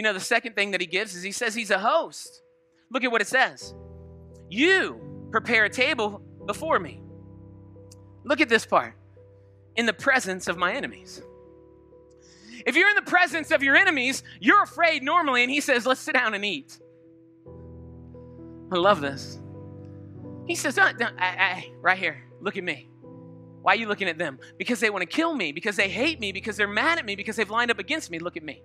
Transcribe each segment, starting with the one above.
You know, the second thing that he gives is he says he's a host. Look at what it says. You prepare a table before me. Look at this part. In the presence of my enemies. If you're in the presence of your enemies, you're afraid normally, and he says, let's sit down and eat. I love this. He says, right here, look at me. Why are you looking at them? Because they want to kill me, because they hate me, because they're mad at me, because they've lined up against me. Look at me.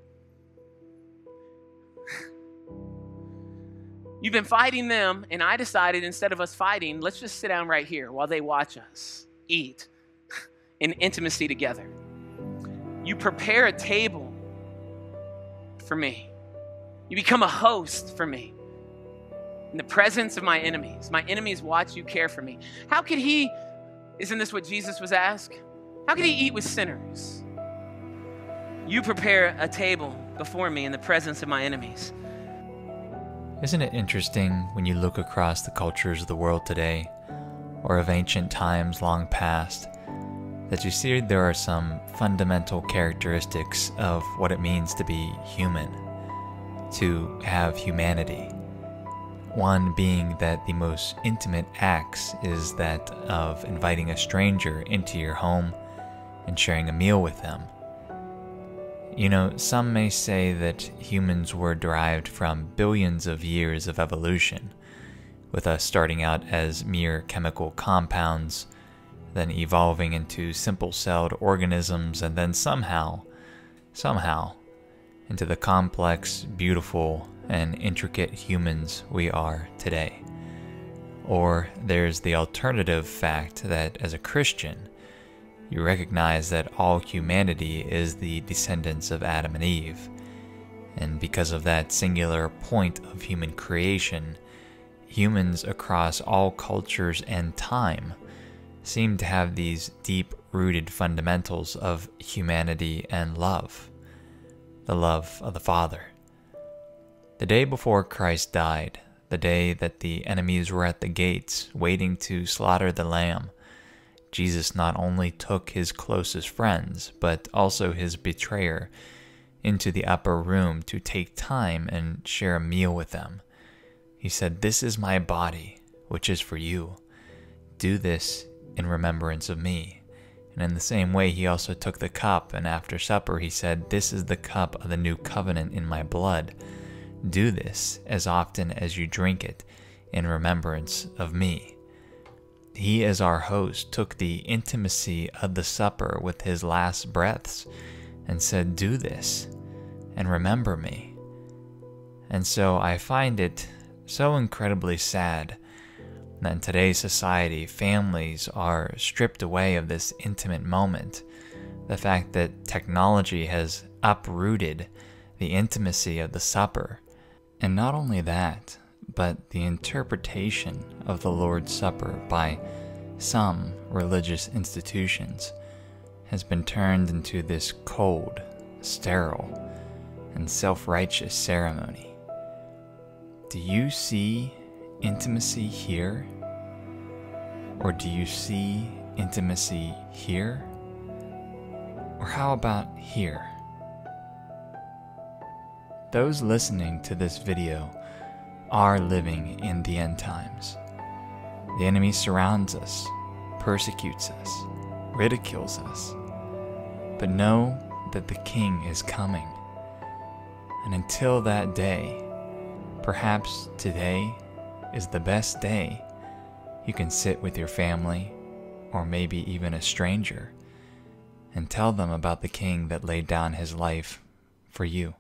You've been fighting them, and I decided instead of us fighting, let's just sit down right here while they watch us eat in intimacy together. You prepare a table for me. You become a host for me. In the presence of my enemies. My enemies watch you care for me. How could he, isn't this what Jesus was asked? How could he eat with sinners? You prepare a table before me in the presence of my enemies. Isn't it interesting when you look across the cultures of the world today, or of ancient times long past, that you see there are some fundamental characteristics of what it means to be human, to have humanity. One being that the most intimate acts is that of inviting a stranger into your home and sharing a meal with them. You know, some may say that humans were derived from billions of years of evolution, with us starting out as mere chemical compounds, then evolving into simple-celled organisms, and then somehow, into the complex, beautiful, and intricate humans we are today. Or there's the alternative fact that as a Christian, you recognize that all humanity is the descendants of Adam and Eve, and because of that singular point of human creation, humans across all cultures and time seem to have these deep-rooted fundamentals of humanity and love, the love of the Father. The day before Christ died, the day that the enemies were at the gates waiting to slaughter the Lamb, Jesus not only took his closest friends, but also his betrayer into the upper room to take time and share a meal with them. He said, "This is my body, which is for you. Do this in remembrance of me." And in the same way, he also took the cup, and after supper he said, "This is the cup of the new covenant in my blood. Do this as often as you drink it in remembrance of me." He, as our host, took the intimacy of the supper with his last breaths and said, "Do this and remember me." And so I find it so incredibly sad that in today's society, families are stripped away of this intimate moment. The fact that technology has uprooted the intimacy of the supper. And not only that, but the interpretation of the Lord's Supper by some religious institutions has been turned into this cold, sterile, and self-righteous ceremony. Do you see intimacy here? Or do you see intimacy here? Or how about here? Those listening to this video are living in the end times. The enemy surrounds us, persecutes us, ridicules us. But know that the King is coming. And until that day, perhaps today is the best day you can sit with your family, or maybe even a stranger, and tell them about the King that laid down his life for you.